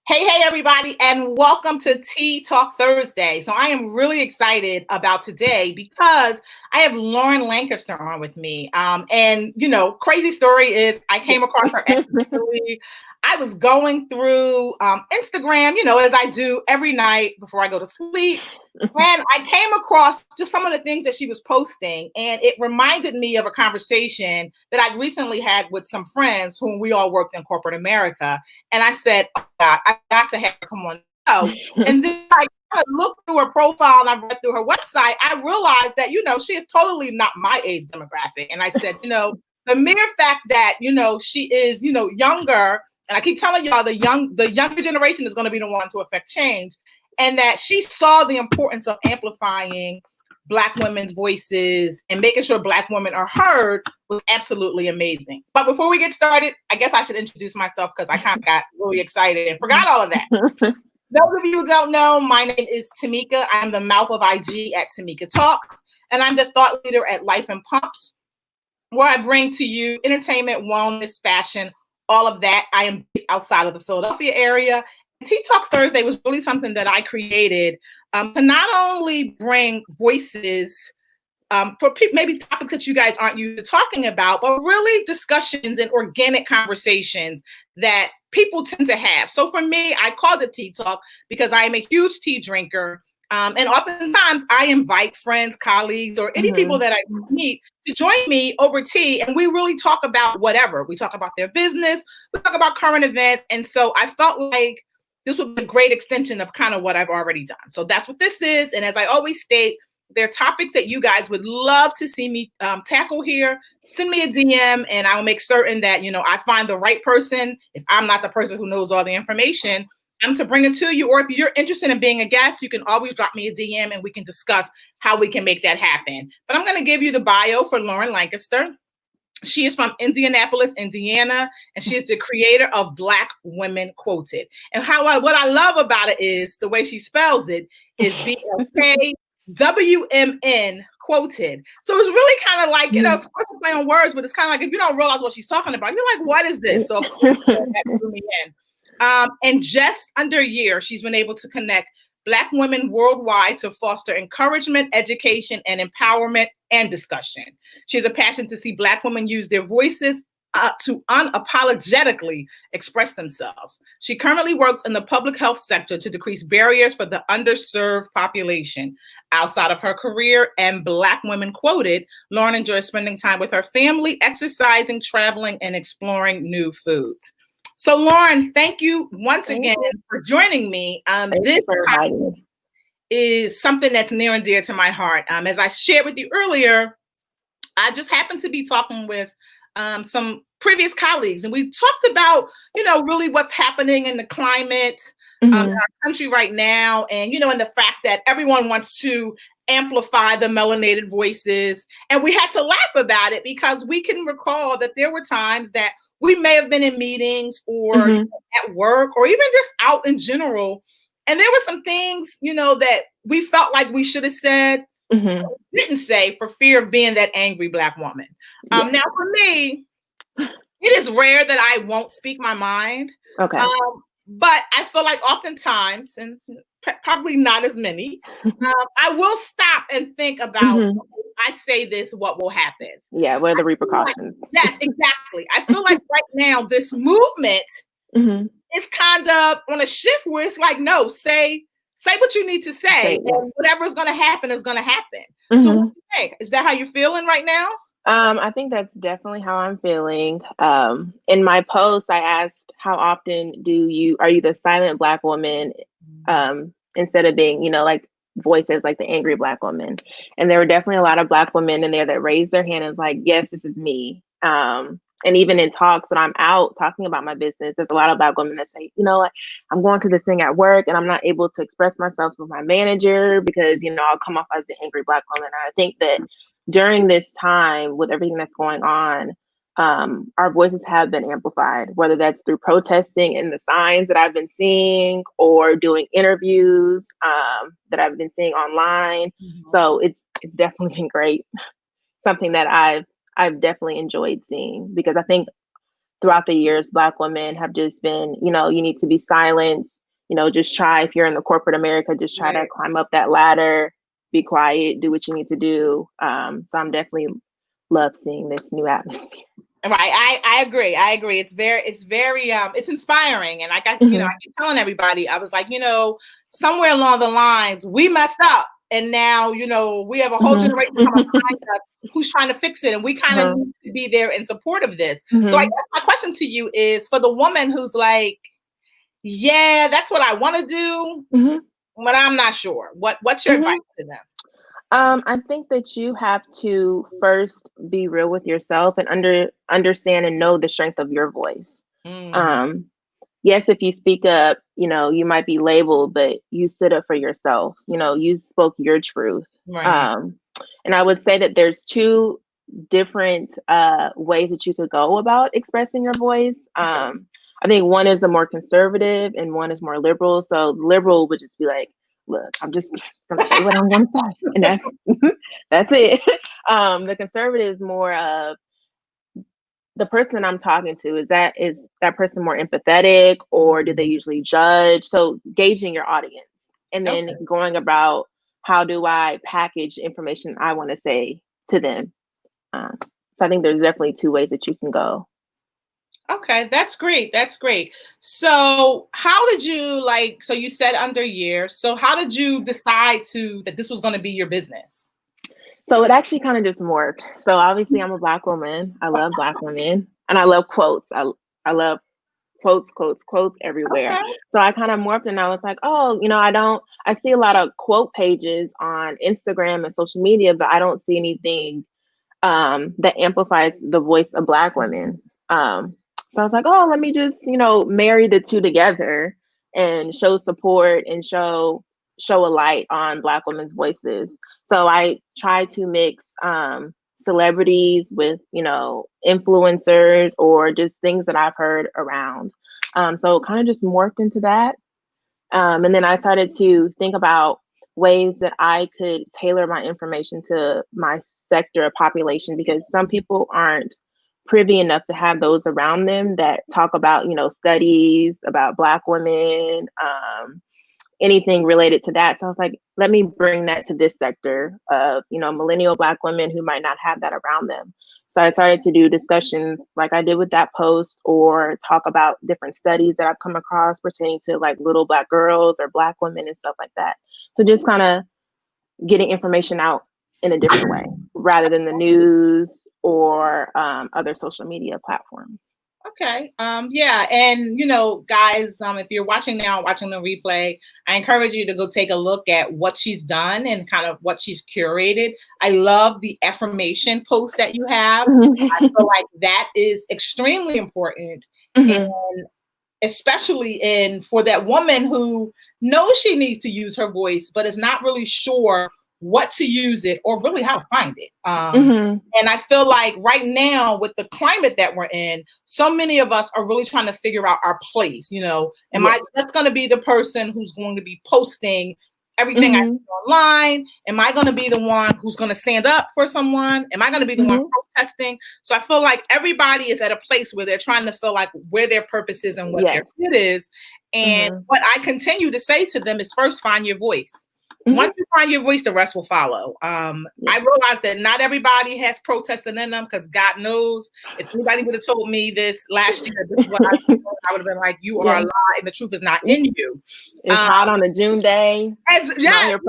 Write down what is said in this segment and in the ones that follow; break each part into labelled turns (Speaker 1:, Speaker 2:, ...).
Speaker 1: Hey, everybody, and welcome to Tea Talk Thursday. So I am really excited about today because I have Lauren Lancaster on with me. Crazy story is I came across her accidentally. I was going through Instagram, as I do every night before I go to sleep. And I came across just some of the things that she was posting, and it reminded me of a conversation that I'd recently had with some friends whom we all worked in corporate America. And I said, oh God, I got to have her come on the show. And then I kind of looked through her profile and I read through her website. I realized that, she is totally not my age demographic. And I said, the mere fact that, she is, younger, and I keep telling y'all the younger generation is going to be the one to affect change. And that she saw the importance of amplifying Black women's voices and making sure Black women are heard was absolutely amazing. But before we get started, I guess I should introduce myself because I kind of got really excited and forgot all of that. Those of you who don't know, my name is Tamika. I'm the mouth of IG at Tamika Talks, and I'm the thought leader at Life and Pumps, where I bring to you entertainment, wellness, fashion, all of that. I am based outside of the Philadelphia area. Tea Talk Thursday was really something that I created to not only bring voices for maybe topics that you guys aren't used to talking about, but really discussions and organic conversations that people tend to have. So for me, I called it Tea Talk because I am a huge tea drinker. And oftentimes I invite friends, colleagues, or any people that I meet to join me over tea. And we really talk about whatever. We talk about their business. We talk about current events. And so I felt like this would be a great extension of kind of what I've already done. So that's what this is. And as I always state, there are topics that you guys would love to see me tackle here. Send me a DM and I will make certain that, I find the right person. If I'm not the person who knows all the information, I'm to bring it to you. Or if you're interested in being a guest, you can always drop me a DM and we can discuss how we can make that happen. But I'm going to give you the bio for Lauren Lancaster. She is from Indianapolis, Indiana, and she is the creator of Blk Wmn Quoted. And what I love about it is the way she spells it is Blk Wmn Quoted. So it's really kind of like, it's a play on words, but it's kind of like if you don't realize what she's talking about, you're like, what is this? So of course, that drew me in. And just under a year, she's been able to connect Black women worldwide to foster encouragement, education, and empowerment and discussion. She has a passion to see Black women use their voices to unapologetically express themselves. She currently works in the public health sector to decrease barriers for the underserved population. Outside of her career and Blk Wmn Quoted, Lauren enjoys spending time with her family, exercising, traveling, and exploring new foods. So, Lauren, thank you once again for joining me. This is something that's near and dear to my heart. As I shared with you earlier, I just happened to be talking with some previous colleagues, and we talked about, really what's happening in the climate in our country right now, and, and the fact that everyone wants to amplify the melanated voices. And we had to laugh about it because we can recall that there were times that we may have been in meetings or at work or even just out in general. And there were some things, that we felt like we should have said, didn't say for fear of being that angry Black woman. Now, for me, it is rare that I won't speak my mind.
Speaker 2: Okay.
Speaker 1: But I feel like oftentimes, and probably not as many, I will stop and think about, okay, I say this, what will happen?
Speaker 2: Yeah, what are the repercussions?
Speaker 1: Yes, exactly. I feel like right now this movement is kind of on a shift where it's like, no, say what you need to say, and whatever is going to happen is going to happen. So what do you think? Is that how you're feeling right now?
Speaker 2: I think that's definitely how I'm feeling. In my post, I asked, how often are you the silent Black woman instead of being, like voices like the angry Black woman? And there were definitely a lot of Black women in there that raised their hand and was like, yes, this is me. And even in talks when I'm out talking about my business, there's a lot of Black women that say, what, I'm going through this thing at work and I'm not able to express myself with my manager because, I'll come off as the angry Black woman. And I think that during this time with everything that's going on, our voices have been amplified, whether that's through protesting and the signs that I've been seeing or doing interviews that I've been seeing online. So it's definitely been great. Something that I've definitely enjoyed seeing, because I think throughout the years, Black women have just been, you need to be silent. just try, if you're in the corporate America, just try to climb up that ladder, be quiet, do what you need to do. So I'm definitely love seeing this new atmosphere.
Speaker 1: Right. I agree. I agree. It's very, it's inspiring. And like I keep telling everybody, I was like, somewhere along the lines, we messed up. And now, we have a whole generation coming behind us who's trying to fix it. And we kind of need to be there in support of this. So I guess my question to you is, for the woman who's like, yeah, that's what I want to do, but I'm not sure. What's your advice to them?
Speaker 2: I think that you have to first be real with yourself and understand and know the strength of your voice. Yes, if you speak up, you might be labeled, but you stood up for yourself. You spoke your truth.
Speaker 1: Right.
Speaker 2: And I would say that there's two different ways that you could go about expressing your voice. I think one is the more conservative and one is more liberal. So liberal would just be like, look, I'm just gonna say what I'm gonna say, and that's it. The conservative is more of the person I'm talking to. Is that person more empathetic, or do they usually judge? So gauging your audience, and then going about, how do I package information I want to say to them? So I think there's definitely two ways that you can go.
Speaker 1: Okay, that's great. That's great. So how did you so you said under a year. So how did you decide that this was going to be your business?
Speaker 2: So it actually kind of just morphed. So obviously I'm a Black woman. I love Black women, and I love quotes. I love quotes everywhere.
Speaker 1: Okay.
Speaker 2: So I kind of morphed, and I was like, oh, I see a lot of quote pages on Instagram and social media, but I don't see anything that amplifies the voice of Black women. So I was like, oh, let me just, marry the two together and show support and show a light on Black women's voices. So I try to mix celebrities with, influencers or just things that I've heard around. So it kind of just morphed into that. And then I started to think about ways that I could tailor my information to my sector of population, because some people aren't privy enough to have those around them that talk about, studies about Black women, anything related to that. So I was like, let me bring that to this sector of, millennial Black women who might not have that around them. So I started to do discussions like I did with that post, or talk about different studies that I've come across pertaining to like little Black girls or Black women and stuff like that. So just kind of getting information out in a different way rather than the news or other social media platforms.
Speaker 1: Okay. Yeah. And, guys, if you're watching now, watching the replay, I encourage you to go take a look at what she's done and kind of what she's curated. I love the affirmation post that you have. I feel like that is extremely important. And especially for that woman who knows she needs to use her voice, but is not really sure what to use it or really how to find it. And I feel like right now, with the climate that we're in, so many of us are really trying to figure out our place. Am I just going to be the person who's going to be posting everything I do online? Am I going to be the one who's going to stand up for someone? Am I going to be the one protesting? So I feel like everybody is at a place where they're trying to feel like where their purpose is and what their fit is. And what I continue to say to them is, first, find your voice. Once you find your voice, the rest will follow. I realized that not everybody has protesting in them, because God knows, if anybody would have told me this last year, this is what I would have been like, you are a lie and the truth is not in you.
Speaker 2: It's hot on a June day.
Speaker 1: Yes,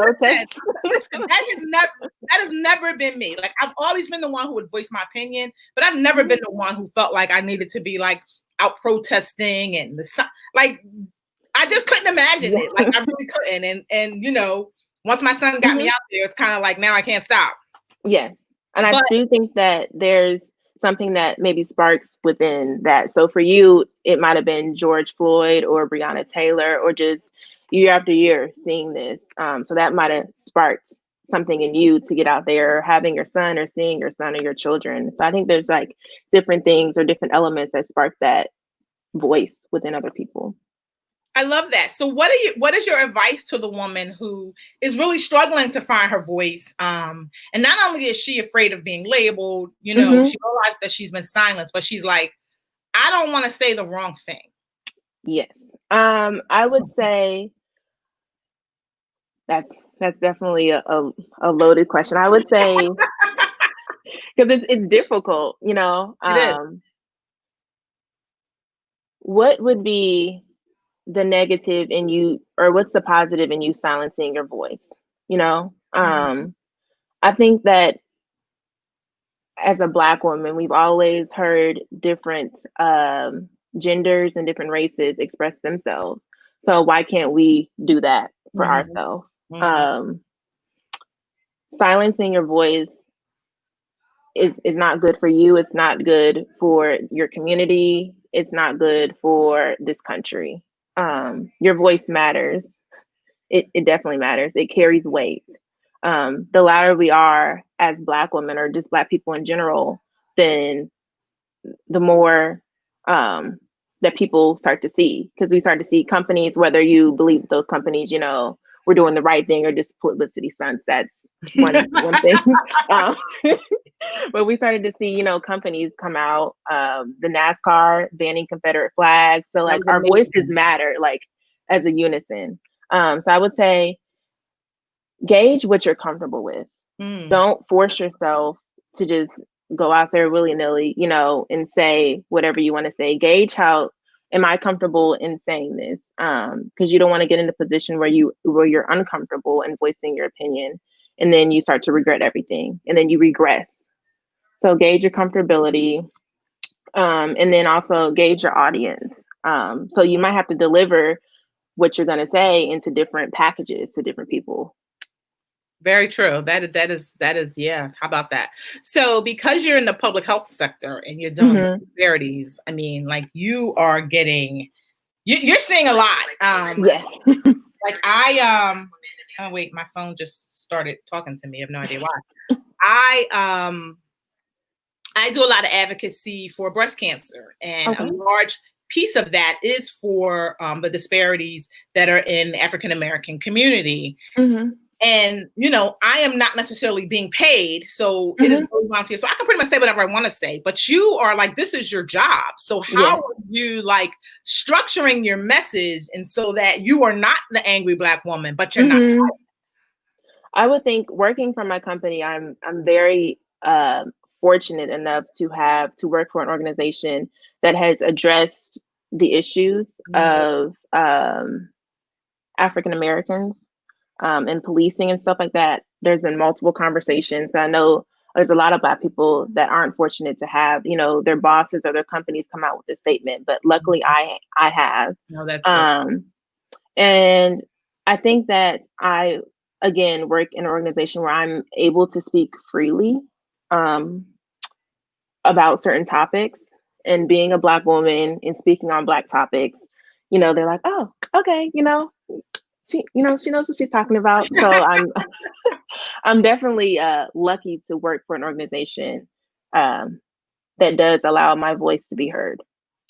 Speaker 1: listen, that has never been me. Like, I've always been the one who would voice my opinion, but I've never been the one who felt like I needed to be like out protesting and I just couldn't imagine it. Like, I really couldn't. And once my son got me out there, it's kind of like, now I can't stop.
Speaker 2: Yes. And I do think that there's something that maybe sparks within that. So for you, it might have been George Floyd or Breonna Taylor, or just year after year seeing this. So that might have sparked something in you to get out there, having your son or seeing your son or your children. So I think there's like different things or different elements that spark that voice within other people.
Speaker 1: I love that. So what is your advice to the woman who is really struggling to find her voice? And not only is she afraid of being labeled, she realized that she's been silenced, but she's like, I don't want to say the wrong thing.
Speaker 2: Yes. I would say that's that's definitely a loaded question. I would say because it's difficult, you know.
Speaker 1: It is.
Speaker 2: What would be the negative in you, or what's the positive in you silencing your voice? You know,
Speaker 1: Mhm.
Speaker 2: I think that as a Black woman, we've always heard different genders and different races express themselves. So why can't we do that for
Speaker 1: Mhm.
Speaker 2: ourselves?
Speaker 1: Mhm.
Speaker 2: Um, Silencing your voice is not good for you. It's not good for your community. It's not good for this country. Your voice matters. It definitely matters. It carries weight. The louder we are as Black women or just Black people in general, then the more that people start to see, because we start to see companies, whether you believe those companies, you know, we're doing the right thing or just publicity stunts. That's one thing. um, but we started to see, you know, companies come out, the NASCAR banning Confederate flags. So
Speaker 1: That
Speaker 2: like
Speaker 1: was
Speaker 2: our voices
Speaker 1: amazing.
Speaker 2: matter, like as a unison. So I would say gauge what you're comfortable with.
Speaker 1: Mm.
Speaker 2: Don't force yourself to just go out there willy-nilly, you know, and say whatever you want to say. Gauge how am I comfortable in saying this? Because you don't want to get in a position where you're uncomfortable and voicing your opinion, and then you start to regret everything, and then you regress. So gauge your comfortability, and then also gauge your audience. So you might have to deliver what you're going to say into different packages to different people.
Speaker 1: Very true. That is yeah. How about that? So because you're in the public health sector and you're dealing with
Speaker 2: Mm-hmm.
Speaker 1: disparities, I mean, like you are getting you're seeing a lot.
Speaker 2: Yes.
Speaker 1: Like oh wait, my phone just started talking to me. I have no idea why. I um I do a lot of advocacy for breast cancer, and a
Speaker 2: Okay.
Speaker 1: large piece of that is for the disparities that are in the African American community.
Speaker 2: Mm-hmm.
Speaker 1: And you know, I am not necessarily being paid, so it is
Speaker 2: Mm-hmm.
Speaker 1: very volunteer. So I can pretty much say whatever I want to say. But you are like, this is your job. So how
Speaker 2: Yes.
Speaker 1: are you like structuring your message, and so that you are not the angry Black woman, but you're not.
Speaker 2: Mm-hmm. I would think working for my company, I'm very fortunate enough to have to work for an organization that has addressed the issues
Speaker 1: Mhm.
Speaker 2: of African Americans and policing and stuff like that. There's been multiple conversations. I know there's a lot of Black people that aren't fortunate to have, you know, their bosses or their companies come out with a statement, but luckily I have.
Speaker 1: No, that's good.
Speaker 2: Um, And I think that I, again, work in an organization where I'm able to speak freely um, about certain topics. And being a Black woman and speaking on Black topics, you know, they're like, oh, okay, she knows what she's talking about. So I'm definitely lucky to work for an organization um, that does allow my voice to be heard.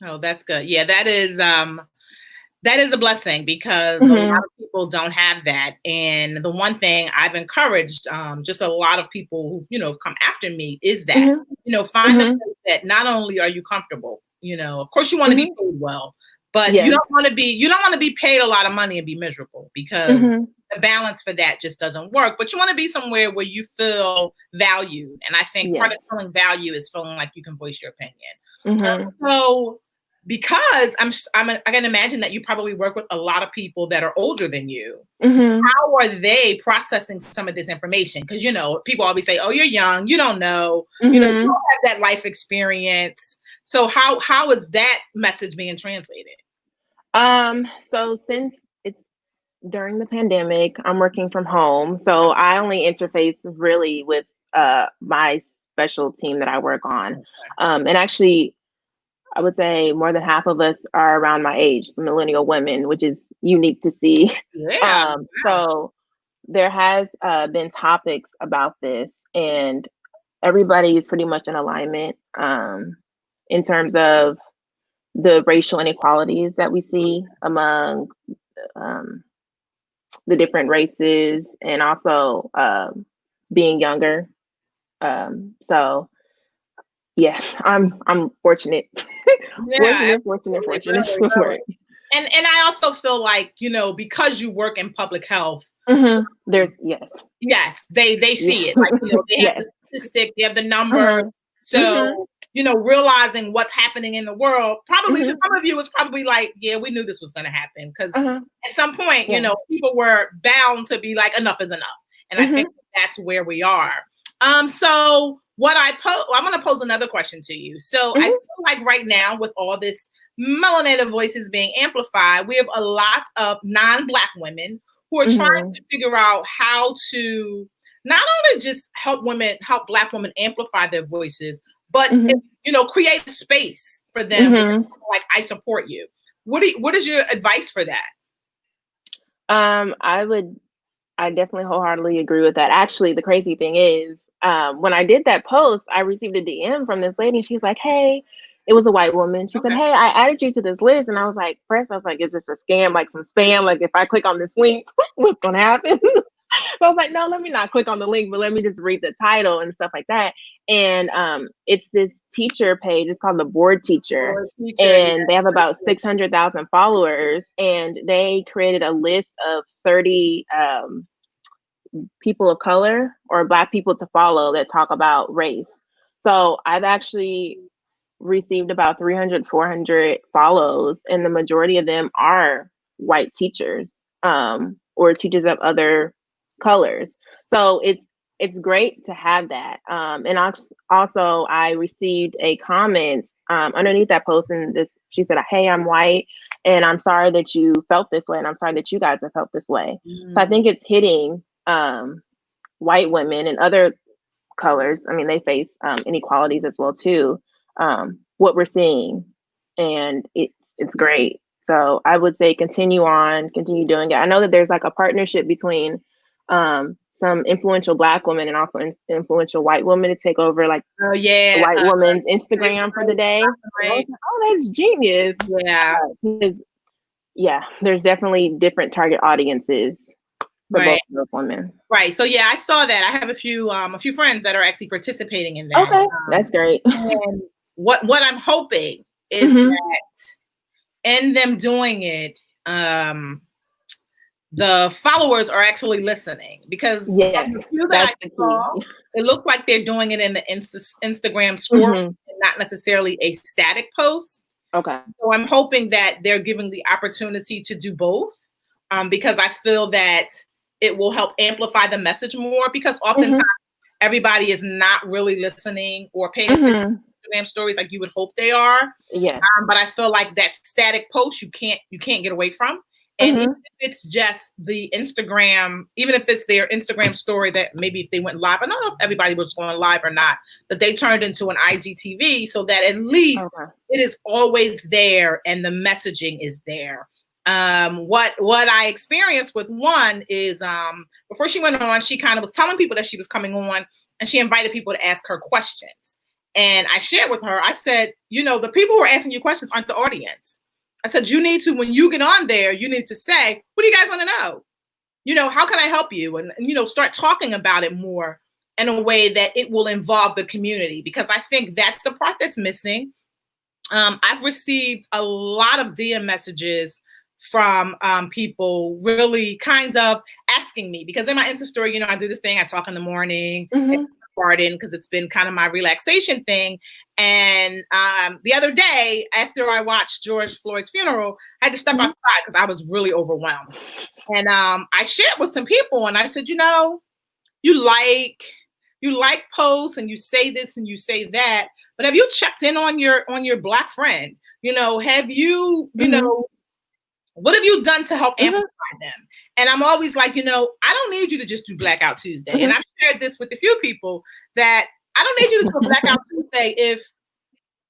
Speaker 1: Oh, that's good. Yeah, that is a blessing because a lot
Speaker 2: Hmm.
Speaker 1: of people don't have that. And the one thing I've encouraged, just a lot of people who, you know, come after me is that,
Speaker 2: Hmm.
Speaker 1: you know, find a
Speaker 2: Hmm.
Speaker 1: place that not only are you comfortable, you know, of course you want to be
Speaker 2: Hmm.
Speaker 1: paid well, but
Speaker 2: Yes.
Speaker 1: you don't want to be paid a lot of money and be miserable, because
Speaker 2: Hmm.
Speaker 1: the balance for that just doesn't work. But you want to be somewhere where you feel valued. And I think part
Speaker 2: Yes.
Speaker 1: of feeling value is feeling like you can voice your opinion.
Speaker 2: Hmm.
Speaker 1: So because I can imagine that you probably work with a lot of people that are older than you.
Speaker 2: Hmm.
Speaker 1: How are they processing some of this information? Because you know, people always say, "Oh, you're young, you don't know, you
Speaker 2: Hmm.
Speaker 1: don't have that life experience." So how is that message being translated?
Speaker 2: So since it's during the pandemic, I'm working from home. So I only interface really with my special team that I work on. And actually, I would say more than half of us are around my age, millennial women, which is unique to see.
Speaker 1: Yeah. Wow.
Speaker 2: So there has been topics about this, and everybody is pretty much in alignment in terms of the racial inequalities that we see among um, the different races, and also being younger. So yes, I'm fortunate,
Speaker 1: Yeah,
Speaker 2: fortunate
Speaker 1: absolutely.
Speaker 2: to
Speaker 1: Really,
Speaker 2: work.
Speaker 1: really. And I also feel like, you know, because you work in public health,
Speaker 2: There's
Speaker 1: yes, they see it. Like, you know, they have
Speaker 2: yes.
Speaker 1: the statistic, they have the number.
Speaker 2: Uh-huh.
Speaker 1: So, you know, realizing what's happening in the world, probably to
Speaker 2: Mhm.
Speaker 1: some of you was probably like, yeah, we knew this was going to happen. Because
Speaker 2: Uh-huh.
Speaker 1: at some point, you
Speaker 2: Yeah.
Speaker 1: know, people were bound to be like, enough is enough. And I think that's where we are. So what I'm going to pose another question to you. So I feel like right now with all this melanated voices being amplified, we have a lot of non-Black women who are trying to figure out how to not only just help Black women amplify their voices, but you know, create a space for them. Like, I support you. What is your advice for that?
Speaker 2: I definitely wholeheartedly agree with that. Actually, the crazy thing is, when I did that post, I received a DM from this lady. She's like, "Hey," it was a white woman. She said, "Hey, I added you to this list," and I was like, first, I was like, "Is this a scam? Like some spam? Like if I click on this link, what's gonna happen?" So I was like, "No, let me not click on the link, but let me just read the title and stuff like that." And it's this teacher page. It's called the Board Teacher, and they have about 600,000 followers. And they created a list of 30 people of color or Black people to follow that talk about race. So I've actually received about 300, 400 follows, and the majority of them are white teachers or teachers of other colors. So it's great to have that. And also I received a comment underneath that post, and she said, "Hey, I'm white, and I'm sorry that you felt this way, and I'm sorry that you guys have felt this way." So I think it's hitting white women and other colors. I mean, they face inequalities as well too. What we're seeing, and it's great. So I would say continue doing it. I know that there's like a partnership between some influential Black women and also influential white women to take over like a white woman's Instagram for the day. Like, oh, that's genius. Yeah, there's definitely different target audiences for both of those women.
Speaker 1: Right. So yeah, I saw that. I have a few friends that are actually participating in that.
Speaker 2: Okay, that's great.
Speaker 1: And what I'm hoping is that in them doing it, the followers are actually listening, because from the few that I saw, it looked like they're doing it in the Instagram story, and not necessarily a static post.
Speaker 2: Okay.
Speaker 1: So I'm hoping that they're giving the opportunity to do both, because I feel that it will help amplify the message more, because oftentimes everybody is not really listening or paying attention to Instagram stories like you would hope they are.
Speaker 2: Yes.
Speaker 1: But I feel like that static post you can't get away from. And even if it's just the Instagram, even if it's their Instagram story that maybe if they went live, I don't know if everybody was going live or not, that they turned into an IGTV, so that at least it is always there and the messaging is there. What I experienced with one is before she went on, she kind of was telling people that she was coming on, and she invited people to ask her questions. And I shared with her, I said, you know, the people who are asking you questions aren't the audience. I said, you need to, when you get on there, you need to say, what do you guys want to know? You know, how can I help you? And, you know, start talking about it more in a way that it will involve the community, because I think that's the part that's missing. I've received a lot of DM messages from people really kind of asking me, because in my Insta story, you know, I do this thing, I talk in the morning, garden, because it's been kind of my relaxation thing. And the other day, after I watched George Floyd's funeral, I had to step outside because I was really overwhelmed. And I shared with some people, and I said, you know, you like posts and you say this and you say that, but have you checked in on your Black friend? You know, have you, you know, what have you done to help amplify them? And I'm always like, you know, I don't need you to just do Blackout Tuesday. And I've shared this with a few people, that I don't need you to do a Blackout Tuesday if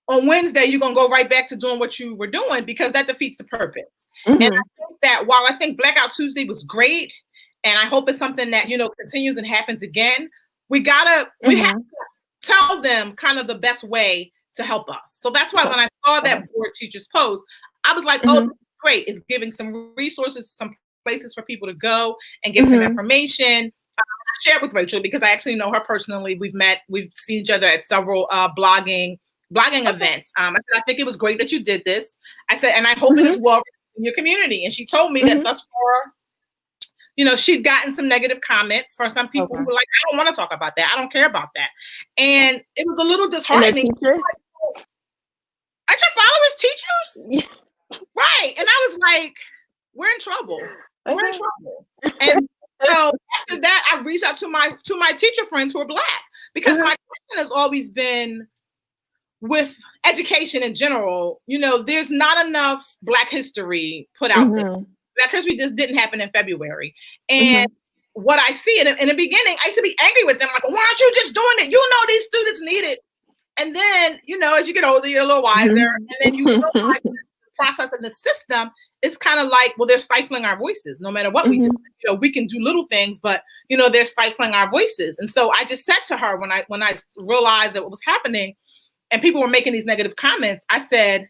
Speaker 1: on Wednesday you're going to go right back to doing what you were doing, because that defeats the purpose. And I think that while I think Blackout Tuesday was great, and I hope it's something that, you know, continues and happens again, we have to tell them kind of the best way to help us. So that's why when I saw that Board Teachers post, I was like, oh, great. It's giving some resources, some places for people to go and get some information. I shared with Rachel, because I actually know her personally. We've seen each other at several blogging events. I said, I think it was great that you did this. I said, and I hope it is well in your community. And she told me that thus far, she'd gotten some negative comments for some people who were like, I don't want to talk about that. I don't care about that. And it was a little disheartening.
Speaker 2: And teachers?
Speaker 1: Aren't your followers teachers? Right. And I was like, we're in trouble. We're in trouble. And so after that, I reached out to my teacher friends who are Black, because my question has always been, with education in general, there's not enough Black history put out there. Black history just didn't happen in February. And what I see in the beginning, I used to be angry with them. Like, why aren't you just doing it? These students need it. And then, as you get older, you're a little wiser. And then you realize the process in the system is kind of like, well, they're stifling our voices no matter what we do. We can do little things, but, they're stifling our voices. And so I just said to her when I realized that what was happening and people were making these negative comments, I said,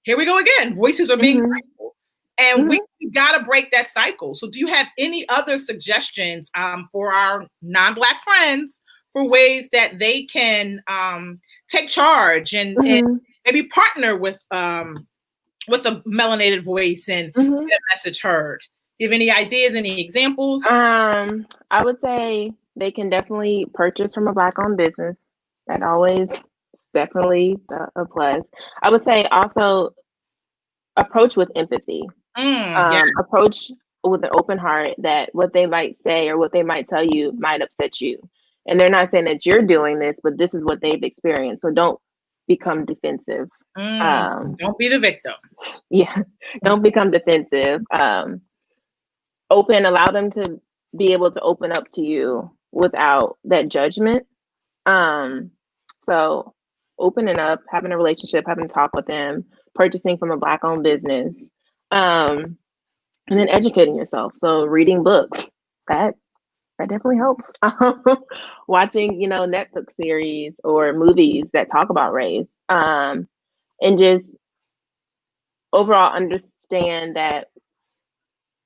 Speaker 1: here we go again. Voices are being stifled. And we got to break that cycle. So do you have any other suggestions for our non-Black friends for ways that they can take charge and maybe partner with a melanated voice and get a message heard? Do you have any ideas, any examples?
Speaker 2: I would say they can definitely purchase from a Black-owned business. That always definitely a plus. I would say also approach with empathy. Approach with an open heart, that what they might say or what they might tell you might upset you. And they're not saying that you're doing this, but this is what they've experienced. So don't become defensive.
Speaker 1: Don't be the victim.
Speaker 2: Yeah, don't become defensive. Allow them to be able to open up to you without that judgment. So opening up, having a relationship, having a talk with them, purchasing from a Black-owned business, and then educating yourself. So reading books, that definitely helps. Watching, Netflix series or movies that talk about race, and just overall understand that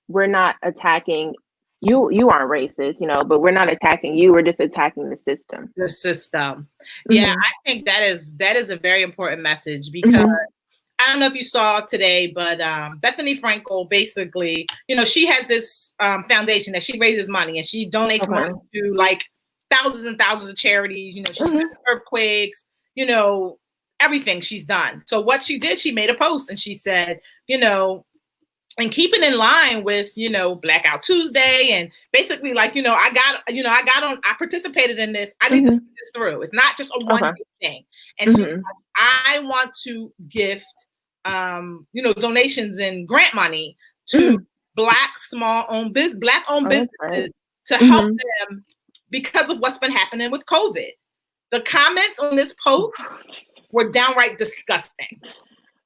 Speaker 2: we're not attacking you. You aren't racist, but we're not attacking you. We're just attacking the system.
Speaker 1: The system. Yeah, I think that is a very important message, because I don't know if you saw today, but Bethany Frankel, basically, she has this foundation that she raises money and she donates money to like thousands and thousands of charities. She's done earthquakes, everything she's done. So what she did, she made a post and she said, and keeping in line with, Blackout Tuesday, and basically like, I participated in this. I need to see this through. It's not just a one thing. And she, I want to gift, donations and grant money to Black-owned businesses to help them because of what's been happening with COVID. The comments on this post were downright disgusting.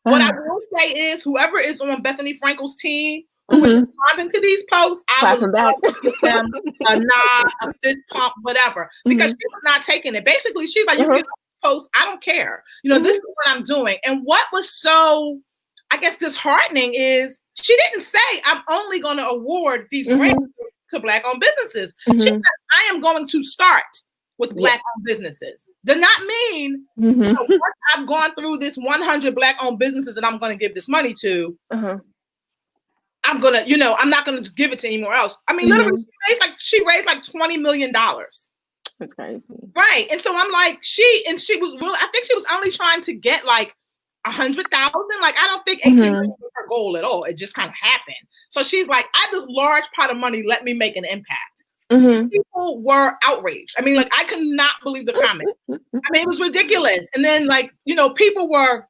Speaker 1: What I will say is, whoever is on Bethany Frankel's team who is responding to these posts, I would love to give them a nod, a fist pump, whatever, because she was not taking it. Basically, she's like, you get a post, I don't care. This is what I'm doing. And what was so, I guess, disheartening is she didn't say, I'm only going to award these grants to Black-owned businesses. She said, I am going to start with Black-owned businesses. Did not mean, once I've gone through this 100 Black-owned businesses that I'm going to give this money to, I'm going to, I'm not going to give it to anywhere else. I mean, literally, she raised like $20 million.
Speaker 2: That's crazy.
Speaker 1: Right. And so I'm like, she was really, I think she was only trying to get like 100,000. Like, I don't think 18 million was her goal at all. It just kind of happened. So she's like, I have this large pot of money. Let me make an impact. People were outraged. I mean, like, I could not believe the comment. I mean, it was ridiculous. And then, like, people were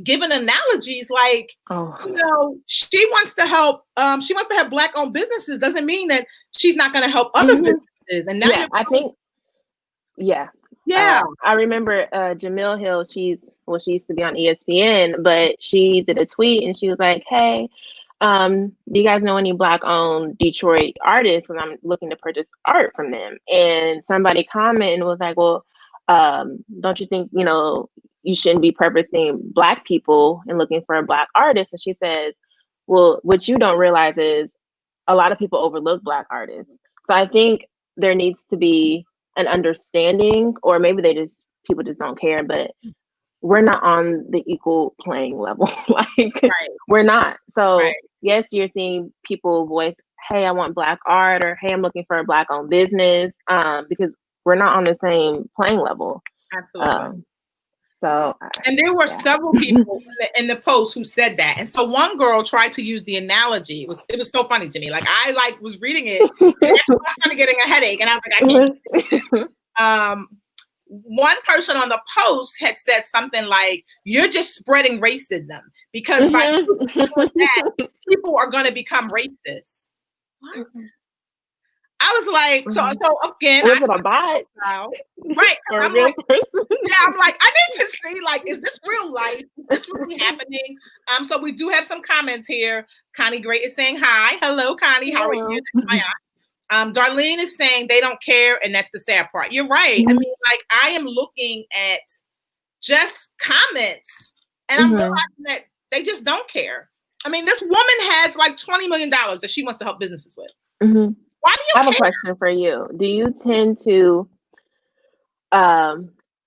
Speaker 1: giving analogies like, she wants to help. She wants to have Black-owned businesses. Doesn't mean that she's not going to help other businesses. And now,
Speaker 2: I think, I remember Jamil Hill. She used to be on ESPN, but she did a tweet and she was like, "Hey, do you guys know any Black-owned Detroit artists? Because I'm looking to purchase art from them." And somebody commented and was like, "Well, don't you think, you shouldn't be purposing Black people and looking for a Black artist?" And she says, "Well, what you don't realize is a lot of people overlook Black artists." So I think there needs to be an understanding, or maybe people just don't care, but we're not on the equal playing level. Like,
Speaker 1: Right.
Speaker 2: we're not. So
Speaker 1: Right.
Speaker 2: yes, you're seeing people voice, hey, I want Black art, or hey, I'm looking for a Black owned business, because we're not on the same playing level.
Speaker 1: Absolutely.
Speaker 2: And
Speaker 1: there were several people in the post who said that. And so one girl tried to use the analogy. It was so funny to me. Like, I was reading it and I was kind of getting a headache, and I was like, I can't. One person on the post had said something like, "You're just spreading racism because by doing that, people are going to become racist." What? I was like, so again,
Speaker 2: was it a bot?
Speaker 1: Right.
Speaker 2: Or
Speaker 1: I'm
Speaker 2: a real
Speaker 1: like,
Speaker 2: person?
Speaker 1: yeah, I'm like, I need to see, like, is this real life? Is this really happening? So we do have some comments here. Connie Gray is saying hi. Hello, Connie. How are you? Darlene is saying they don't care, and that's the sad part. You're right. I mean, like, I am looking at just comments, and I'm realizing that they just don't care. I mean, this woman has like $20 million that she wants to help businesses with. Why do you
Speaker 2: I have a question for you. Do you tend to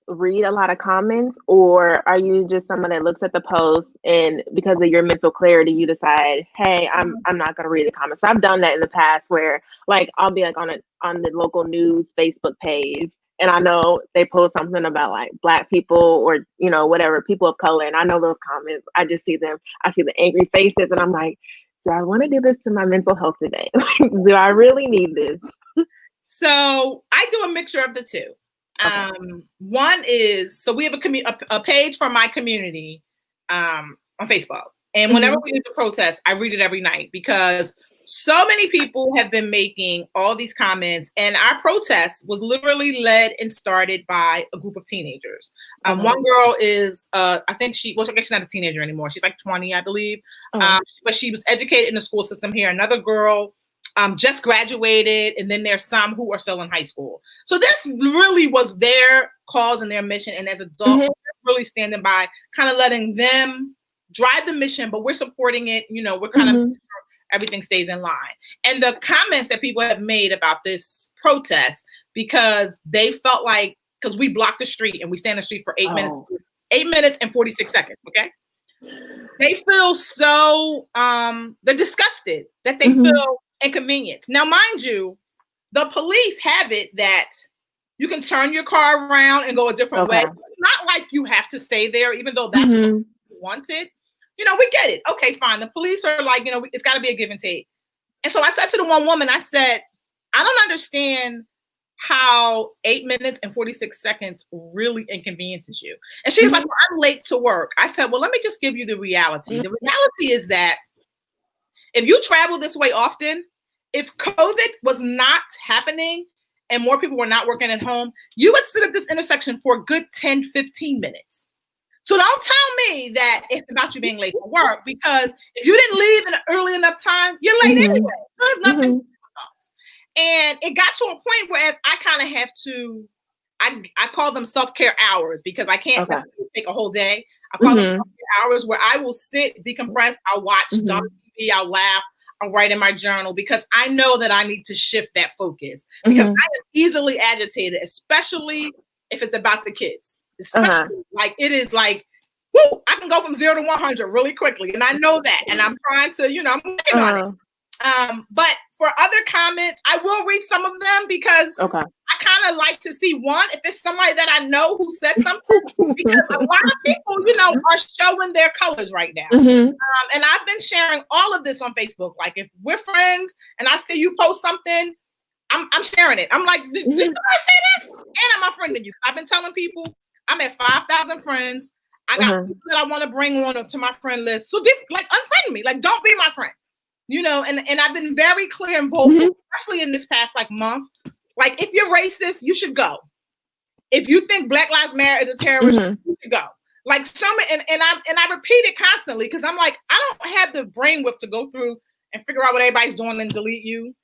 Speaker 2: read a lot of comments, or are you just someone that looks at the post and because of your mental clarity, you decide, hey, I'm not going to read the comments? I've done that in the past where, like, I'll be like on the local news Facebook page, and I know they post something about like Black people or, you know, whatever, people of color, and I know those comments. I just see them. I see the angry faces, and I'm like, do I want to do this to my mental health today? Do I really need this?
Speaker 1: So I do a mixture of the two. One is, so we have a page for my community on Facebook. And whenever we do the protest, I read it every night because so many people have been making all these comments, and our protest was literally led and started by a group of teenagers. One girl is, I guess she's not a teenager anymore. She's like 20, I believe. But she was educated in the school system here. Another girl just graduated, and then there's some who are still in high school. So this really was their cause and their mission. And as adults, we're really standing by, kind of letting them drive the mission, but we're supporting it. You know, we're kind of making sure everything stays in line. And the comments that people have made about this protest, because they felt like, because we blocked the street and we stand in the street for 8 minutes and 46 seconds. Okay. They feel so, they're disgusted that they feel inconvenience. Now, mind you, the police have it that you can turn your car around and go a different way. It's not like you have to stay there, even though that's what you wanted. You know, we get it. Okay, fine. The police are like, you know, it's got to be a give and take. And so I said to the one woman, I said, I don't understand how 8 minutes and 46 seconds really inconveniences you. And she's like, well, I'm late to work. I said, well, let me just give you the reality. The reality is that if you travel this way often, if COVID was not happening and more people were not working at home, you would sit at this intersection for a good 10, 15 minutes. So don't tell me that it's about you being late for work, because if you didn't leave in an early enough time, you're late anyway. So there's nothing to do with us. And it got to a point whereas I kind of have to, I call them self-care hours, because I can't take a whole day. I call them self-care hours where I will sit, decompress, I'll watch dumb TV, I'll laugh, I'll write in my journal, because I know that I need to shift that focus, because I am easily agitated, especially if it's about the kids. Especially like it is like, whoo, I can go from 0 to 100 really quickly. And I know that. And I'm trying to, you know, I'm working on it. But for other comments, I will read some of them, because I kind of like to see, one, if it's somebody that I know who said something, because a lot of people, you know, are showing their colors right now. And I've been sharing all of this on Facebook. Like, if we're friends and I see you post something, I'm sharing it. I'm like, did I say this? And I'm unfriending you. I've been telling people I'm at 5,000 friends. I got people that I want to bring on to my friend list. So like, unfriend me. Like, don't be my friend. You know, and I've been very clear and vocal, especially in this past like month. Like, if you're racist, you should go. If you think Black Lives Matter is a terrorist, you should go. Like, and I repeat it constantly, because I'm like, I don't have the brain width to go through and figure out what everybody's doing and delete you.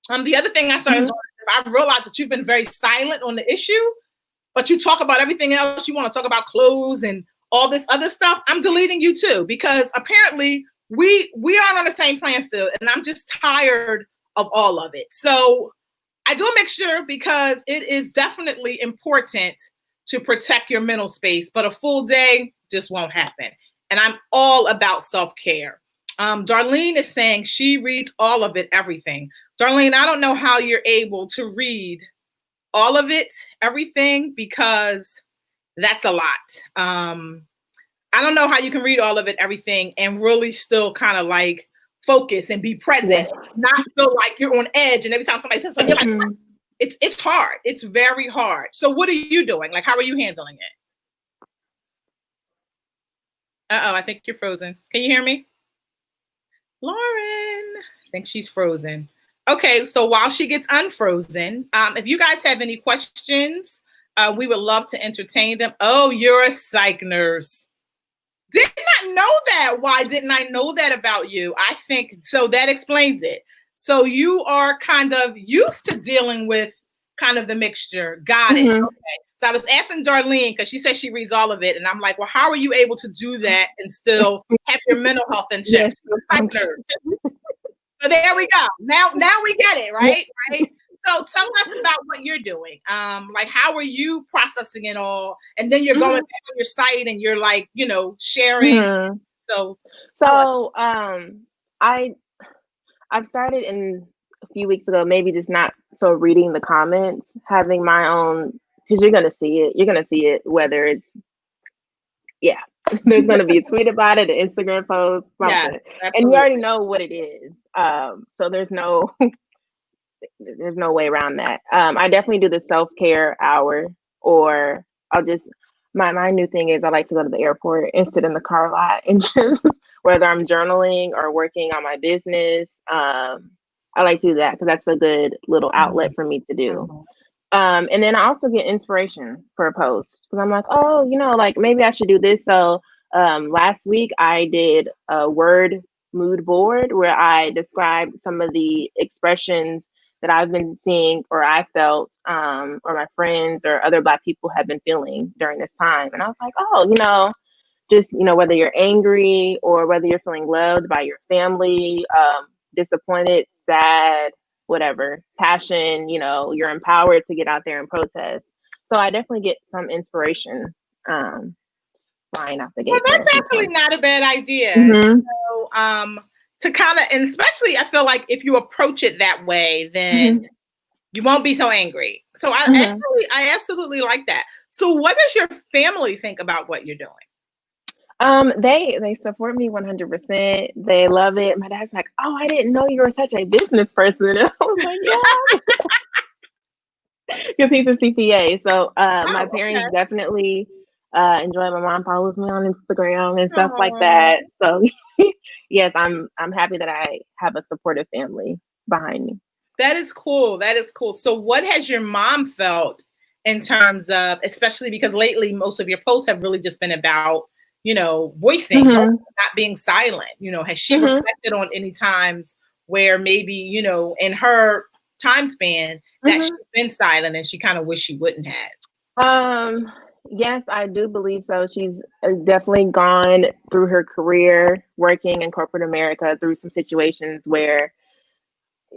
Speaker 1: The other thing I started doing is I realized that you've been very silent on the issue, but you talk about everything else. You want to talk about clothes and all this other stuff. I'm deleting you too, because apparently we aren't on the same playing field, and I'm just tired of all of it. So I do a mixture, because it is definitely important to protect your mental space, but a full day just won't happen. And I'm all about self-care. Darlene is saying she reads all of it, everything. Darlene, I don't know how you're able to read all of it, everything, because that's a lot. I don't know how you can read all of it, everything, and really still kind of like focus and be present, not feel like you're on edge. And every time somebody says something, you're like, it's hard. It's very hard. So what are you doing? Like, how are you handling it? Uh-oh, I think you're frozen. Can you hear me? Lauren, I think she's frozen. Okay, so while she gets unfrozen, if you guys have any questions, we would love to entertain them. Oh, you're a psych nurse. Did not know that. Why didn't I know that about you? I think, so that explains it. So you are kind of used to dealing with kind of the mixture. Got it. Okay. So I was asking Darlene, because she said she reads all of it. And I'm like, well, how are you able to do that and still have your mental health in check? Yes. So there we go. Now we get it, right? Right. So tell us about what you're doing. Like, how are you processing it all? And then you're going back on your site and you're like, you know, sharing. So
Speaker 2: I've started in a few weeks ago, maybe just not so reading the comments, having my own, because you're gonna see it. You're gonna see it whether it's there's gonna be a tweet about it, an Instagram post, something, and you already know what it is. So there's no way around that. I definitely do the self-care hour, or I'll just my new thing is I like to go to the airport and sit in the car lot and just whether I'm journaling or working on my business. I like to do that because that's a good little outlet for me to do. And then I also get inspiration for a post because I'm like, oh, you know, like maybe I should do this. So last week I did a word mood board where I described some of the expressions that I've been seeing or I felt or my friends or other Black people have been feeling during this time. And I was like, oh, you know, just, you know, whether you're angry or whether you're feeling loved by your family, disappointed, sad, whatever, passion, you know, you're empowered to get out there and protest. So I definitely get some inspiration flying out the gate.
Speaker 1: Well, that's actually not a bad idea. So, to kind of, and especially I feel like if you approach it that way, then you won't be so angry. So I absolutely like that. So what does your family think about what you're doing?
Speaker 2: They support me 100%. They love it. My dad's like, oh, I didn't know you were such a business person. And I was like, yeah. Because he's a CPA. So my parents definitely enjoy. My mom follows me on Instagram and stuff like that. So yes, I'm happy that I have a supportive family behind me.
Speaker 1: That is cool. That is cool. So what has your mom felt in terms of, especially because lately most of your posts have really just been about, you know, voicing, not being silent. You know, has she reflected on any times where maybe, you know, in her time span that she's been silent and she kind of wish she wouldn't have?
Speaker 2: Yes, I do believe so. She's definitely gone through her career working in corporate America through some situations where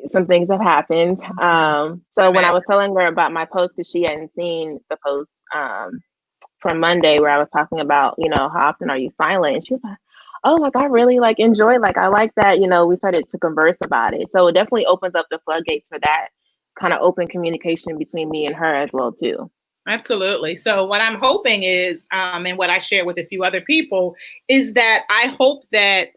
Speaker 2: some things have happened. So when I was telling her about my post, because she hadn't seen the post from Monday where I was talking about, you know, how often are you silent? And she was like, oh, like I really like enjoy, like I like that, you know, we started to converse about it. So it definitely opens up the floodgates for that kind of open communication between me and her as well too.
Speaker 1: Absolutely. So what I'm hoping is, and what I share with a few other people, is that I hope that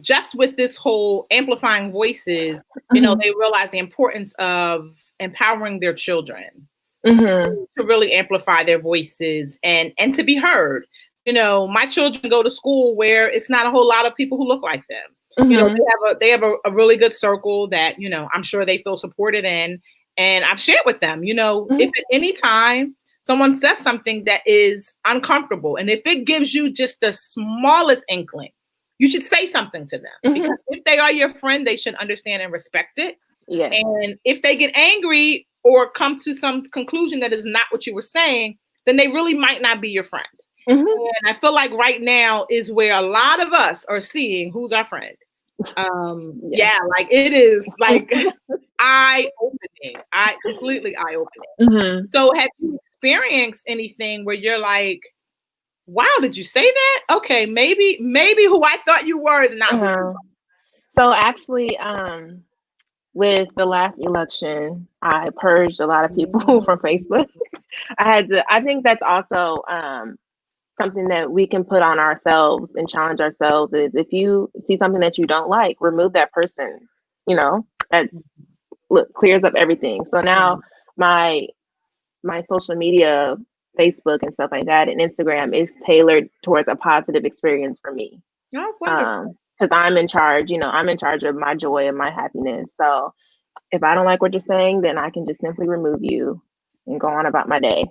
Speaker 1: just with this whole amplifying voices, you know, they realize the importance of empowering their children to really amplify their voices and to be heard. You know, my children go to school where it's not a whole lot of people who look like them. You know, they have a really good circle that, you know, I'm sure they feel supported in. And I've shared with them, you know, if at any time someone says something that is uncomfortable, and if it gives you just the smallest inkling, you should say something to them. Because if they are your friend, they should understand and respect it.
Speaker 2: Yes.
Speaker 1: And if they get angry or come to some conclusion that is not what you were saying, then they really might not be your friend. And I feel like right now is where a lot of us are seeing who's our friend. Yeah, like it is like eye-opening, completely eye-opening. So have you experienced anything where you're like, wow, did you say that? Okay, maybe who I thought you were is not who you are.
Speaker 2: So actually, with the last election, I purged a lot of people from Facebook. I think that's also something that we can put on ourselves and challenge ourselves is if you see something that you don't like, remove that person. That clears up everything. So now my social media, Facebook and stuff like that, and Instagram is tailored towards a positive experience for me.
Speaker 1: Oh, wonderful.
Speaker 2: Because I'm in charge, I'm in charge of my joy and my happiness. So if I don't like what you're saying, then I can just simply remove you and go on about my day,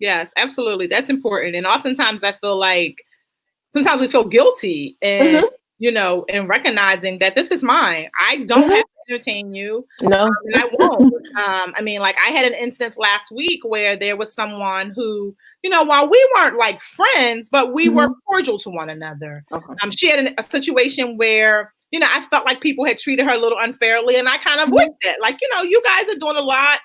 Speaker 1: Yes, absolutely. That's important. And oftentimes I feel like sometimes we feel guilty and, and recognizing that this is mine. I don't have to entertain you.
Speaker 2: No.
Speaker 1: And I won't. I mean, like I had an instance last week where there was someone who, while we weren't like friends, but we were cordial to one another.
Speaker 2: Okay.
Speaker 1: She had a situation where, I felt like people had treated her a little unfairly, and I kind of voiced it. Like, you guys are doing a lot.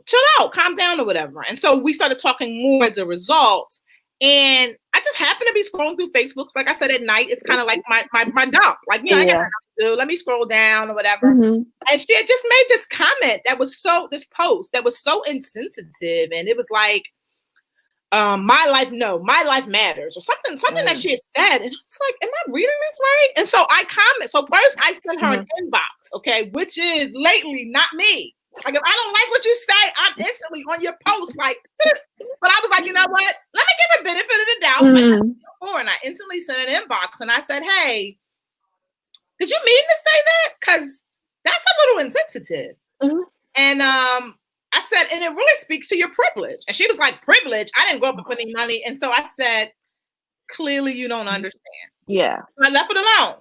Speaker 1: Chill out, calm down or whatever. And so we started talking more as a result. And I just happened to be scrolling through Facebook. Like I said, at night, it's kind of like my dump. Like, I got nothing to do. Let me scroll down or whatever. And she had just made this comment this post that was so insensitive. And it was like, my life matters or something that she had said. And I was like, am I reading this right? And so I comment. So first I sent her an inbox, okay, which is lately not me. Like, if I don't like what you say, I'm instantly on your post. Like, but I was like, you know what? Let me give her benefit of the doubt. And I instantly sent an inbox and I said, hey, did you mean to say that? Because that's a little insensitive. And I said, and it really speaks to your privilege. And she was like, privilege? I didn't grow up with any money. And so I said, clearly you don't understand.
Speaker 2: Yeah.
Speaker 1: So I left it alone.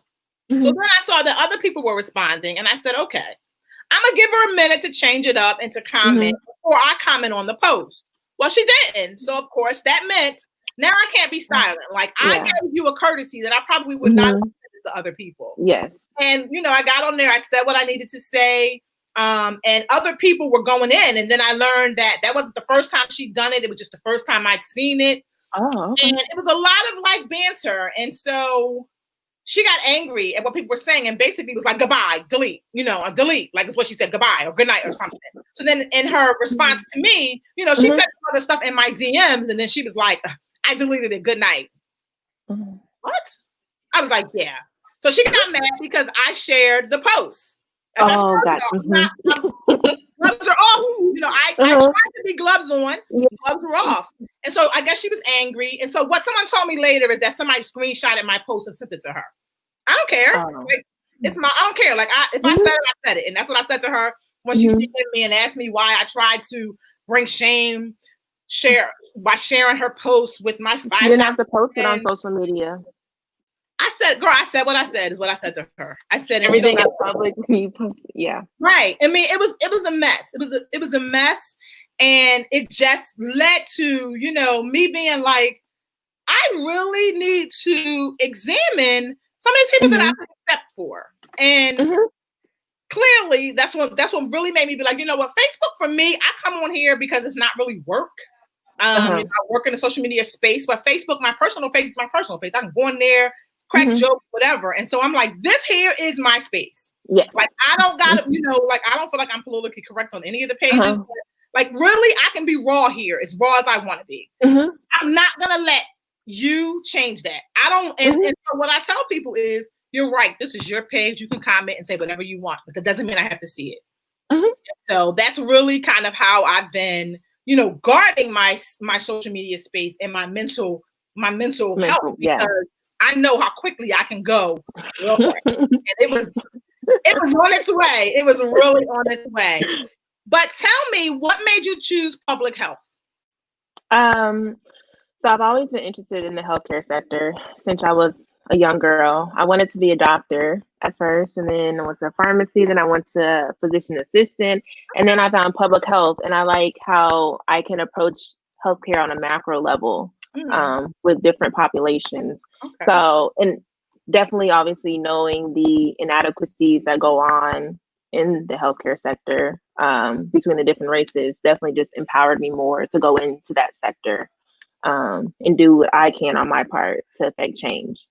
Speaker 1: So then I saw that other people were responding and I said, okay, I'm going to give her a minute to change it up and to comment before I comment on the post. Well, she didn't. So, of course, that meant now I can't be silent. Like, I gave you a courtesy that I probably would not have said to other people.
Speaker 2: Yes.
Speaker 1: And, I got on there. I said what I needed to say. And other people were going in. And then I learned that wasn't the first time she'd done it. It was just the first time I'd seen it.
Speaker 2: Oh, okay.
Speaker 1: And it was a lot of, like, banter. And so she got angry at what people were saying and basically was like, goodbye, delete, delete. Like it's what she said, goodbye or good night or something. So then in her response to me, she said other stuff in my DMs and then she was like, I deleted it, good night. What? I was like, yeah. So she got mad because I shared the post. And
Speaker 2: gotcha.
Speaker 1: Gloves are off. I tried to be gloves on, gloves were off. And so I guess she was angry. And so what someone told me later is that somebody screenshotted my post and sent it to her. I don't care. Like, I don't care. Like if I said it, I said it. And that's what I said to her when she DM'd me and asked me why I tried to bring shame by sharing her post with my
Speaker 2: She didn't have to post it on social media.
Speaker 1: I said, girl, I said what I said is what I said to her. I said
Speaker 2: everything is public. Yeah.
Speaker 1: Right. I mean, it was a mess. It was a mess. And it just led to, me being like, I really need to examine some of these people that I can accept for. And clearly that's what really made me be like, you know what, Facebook for me, I come on here because it's not really work. I work in the social media space, but Facebook, my personal page is my personal page. I can go in there, crack jokes, whatever. And so I'm like, this here is my space.
Speaker 2: Yeah.
Speaker 1: Like I don't gotta, like I don't feel like I'm politically correct on any of the pages, but like really I can be raw here, as raw as I want to be. I'm not gonna let you change that. I don't, and so what I tell people is, you're right, this is your page. You can comment and say whatever you want, but that doesn't mean I have to see it. So that's really kind of how I've been, guarding my social media space and my mental health, because I know how quickly I can go. And it was on its way. It was really on its way. But tell me, what made you choose public health?
Speaker 2: So I've always been interested in the healthcare sector since I was a young girl. I wanted to be a doctor at first, and then I went to pharmacy, then I went to physician assistant, and then I found public health, and I like how I can approach healthcare on a macro level with different populations. So, and definitely obviously knowing the inadequacies that go on in the healthcare sector, between the different races, definitely just empowered me more to go into that sector, and do what I can on my part to affect change.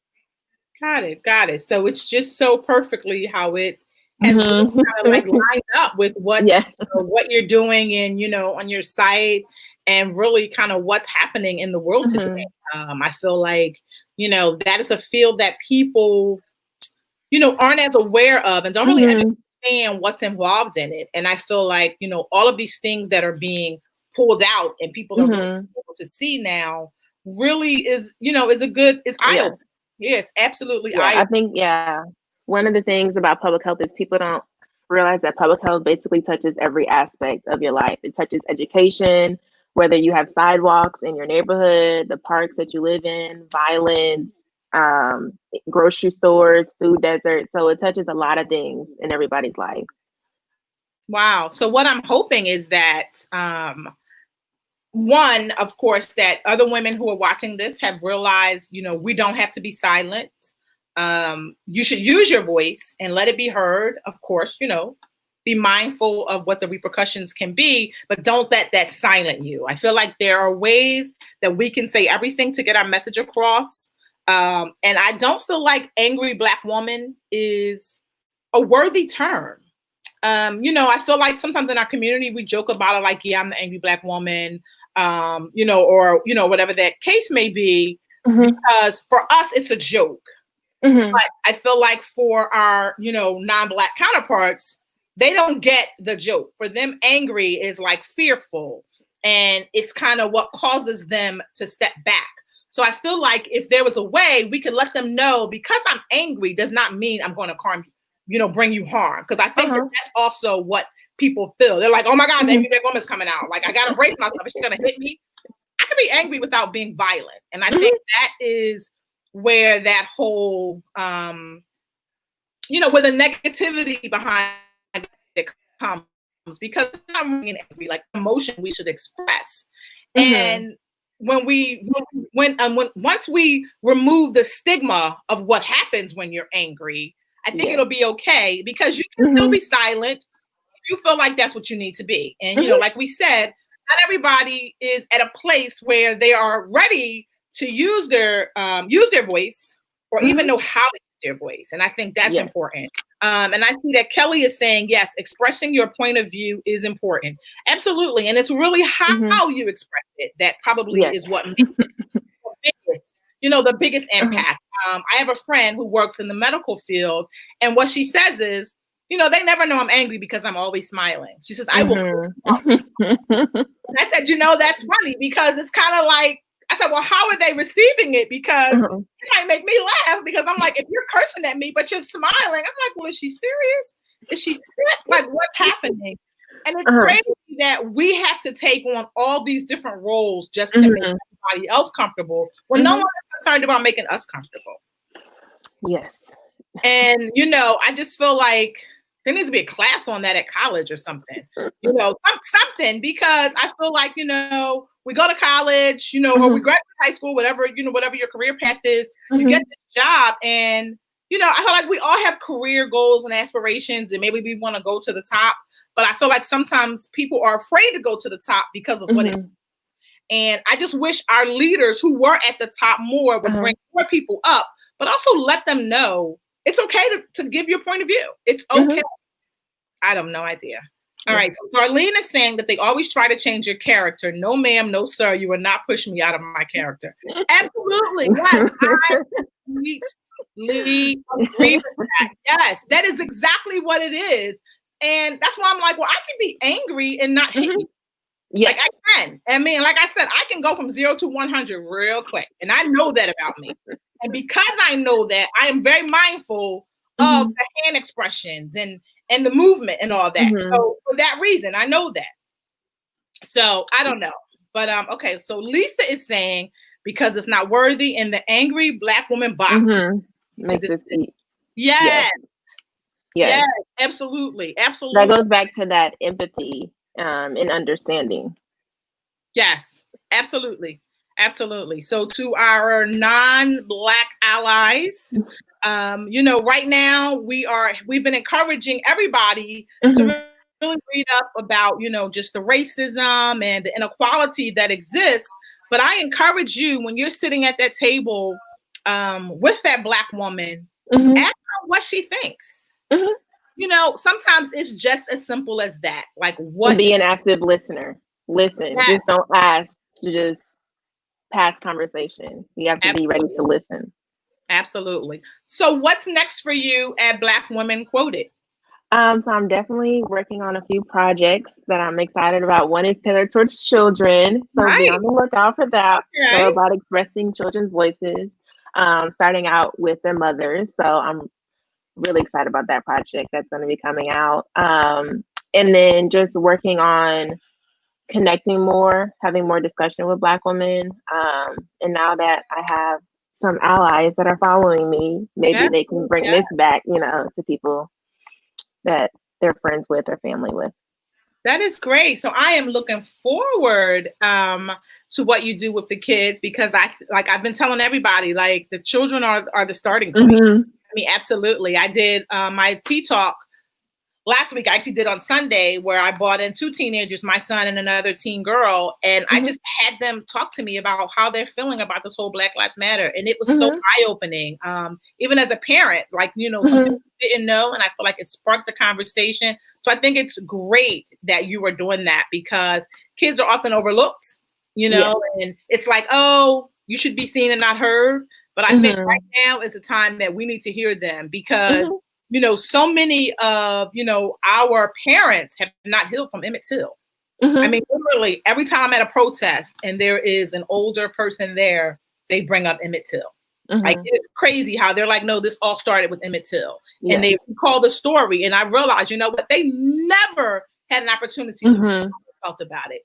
Speaker 1: Got it. Got it. So it's just so perfectly how it has really kind of like lined up with
Speaker 2: Yeah.
Speaker 1: what you're doing and, on your site, and really kind of what's happening in the world today. I feel like, that is a field that people, aren't as aware of and don't really understand what's involved in it. And I feel like, all of these things that are being pulled out and people are really able to see now really is, is eye-opening. Yeah, it's absolutely
Speaker 2: I think, one of the things about public health is people don't realize that public health basically touches every aspect of your life. It touches education, whether you have sidewalks in your neighborhood, the parks that you live in, violence, grocery stores, food deserts. So it touches a lot of things in everybody's life.
Speaker 1: Wow. So what I'm hoping is that, one, of course, that other women who are watching this have realized, we don't have to be silent. You should use your voice and let it be heard. Of course, be mindful of what the repercussions can be, but don't let that silent you. I feel like there are ways that we can say everything to get our message across. And I don't feel like angry Black woman is a worthy term. I feel like sometimes in our community, we joke about it like, yeah, I'm the angry Black woman, or, whatever that case may be, because for us, it's a joke. But I feel like for our, non-Black counterparts, they don't get the joke. For them, angry is like fearful. And it's kind of what causes them to step back. So I feel like if there was a way we could let them know, because I'm angry does not mean I'm going to bring you harm. Because I think that's also what people feel. They're like, oh my God, the angry Black woman's coming out. Like, I got to brace myself. Is she going to hit me? I can be angry without being violent. And I think that is where that whole, where the negativity behind it comes, because I'm really angry, like emotion we should express. And once we remove the stigma of what happens when you're angry, I think it'll be okay, because you can still be silent if you feel like that's what you need to be. And, like we said, not everybody is at a place where they are ready to use their voice, or even know how to use their voice. And I think that's important. And I see that Kelly is saying, yes, expressing your point of view is important. Absolutely. And it's really how you express it that probably is what makes it the biggest impact. I have a friend who works in the medical field, and what she says is, they never know I'm angry because I'm always smiling. She says, I will. I said, that's funny, because it's kind of like, I said, well, how are they receiving it? Because it might make me laugh, because I'm like, if you're cursing at me, but you're smiling, I'm like, well, is she serious? Is she sick? Like, what's happening? And it's crazy that we have to take on all these different roles just to make everybody else comfortable, when no one is concerned about making us comfortable.
Speaker 2: Yes.
Speaker 1: And, I just feel like there needs to be a class on that at college or something, something, because I feel like, we go to college, or we graduate high school, whatever your career path is, you get this job, and, I feel like we all have career goals and aspirations, and maybe we want to go to the top, but I feel like sometimes people are afraid to go to the top because of what it is. And I just wish our leaders who were at the top more would bring more people up, but also let them know it's okay to give your point of view. It's okay. I have no idea. All right. So Darlene is saying that they always try to change your character. No, ma'am. No, sir. You will not push me out of my character. Absolutely. Yes. I completely agree with that. Yes. That is exactly what it is. And that's why I'm like, well, I can be angry and not hit you. Yeah. Like, I can. I mean, like I said, I can go from 0 to 100 real quick. And I know that about me. And because I know that, I am very mindful of the hand expressions and the movement and all that. So for that reason, I know that. So I don't know. But okay, so Lisa is saying, because it's not worthy, in the angry Black woman box.
Speaker 2: Makes us eat.
Speaker 1: Yes. Yes, absolutely. Absolutely.
Speaker 2: That goes back to that empathy and understanding.
Speaker 1: Yes, absolutely. Absolutely. So to our non-Black allies, Right now we've been encouraging everybody to really read up about, just the racism and the inequality that exists. But I encourage you, when you're sitting at that table with that Black woman, ask her what she thinks. Sometimes it's just as simple as that. Like, what?
Speaker 2: And be an active listener. Listen. Yes. Just don't ask to just pass conversation. You have to be ready to listen.
Speaker 1: Absolutely. So what's next for you at Blk Wmn Quoted?
Speaker 2: So I'm definitely working on a few projects that I'm excited about. One is tailored towards children. So be on the lookout for that. Okay. So about expressing children's voices, starting out with their mothers. So I'm really excited about that project that's going to be coming out. And then just working on connecting more, having more discussion with Black women. And now that I have some allies that are following me, maybe they can bring this back, to people that they're friends with or family with.
Speaker 1: That is great. So I am looking forward to what you do with the kids, because I've been telling everybody, like, the children are the starting point. I mean, absolutely. I did my Tea Talk last week. I actually did on Sunday, where I brought in 2 teenagers, my son and another teen girl. And I just had them talk to me about how they're feeling about this whole Black Lives Matter. And it was so eye-opening. Even as a parent, like, some people didn't know, and I feel like it sparked the conversation. So I think it's great that you are doing that, because kids are often overlooked, and it's like, oh, you should be seen and not heard. But I think right now is a time that we need to hear them, because so many of, our parents have not healed from Emmett Till. I mean, literally every time I'm at a protest and there is an older person there, they bring up Emmett Till. Like, it's crazy how they're like, no, this all started with Emmett Till. And they recall the story. And I realized, what, they never had an opportunity to talk about it,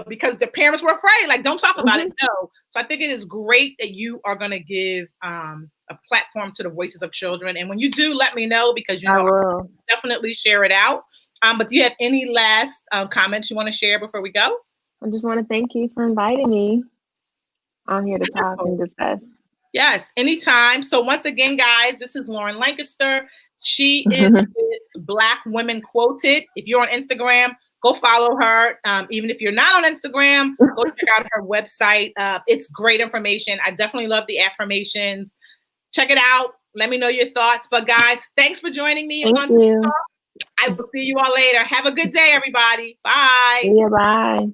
Speaker 1: because the parents were afraid, like, don't talk about it. No. So I think it is great that you are going to give a platform to the voices of children. And when you do, let me know, because, I will definitely share it out. But do you have any last comments you want to share before we go?
Speaker 2: I just want to thank you for inviting me on here to talk and discuss.
Speaker 1: Yes, anytime. So once again, guys, this is Lauren Lancaster. She is with Blk Wmn Quoted. If you're on Instagram, go follow her. Even if you're not on Instagram, go check out her website. It's great information. I definitely love the affirmations. Check it out. Let me know your thoughts. But guys, thanks for joining me.
Speaker 2: Thank you.
Speaker 1: I will see you all later. Have a good day, everybody. Bye.
Speaker 2: See you. Bye.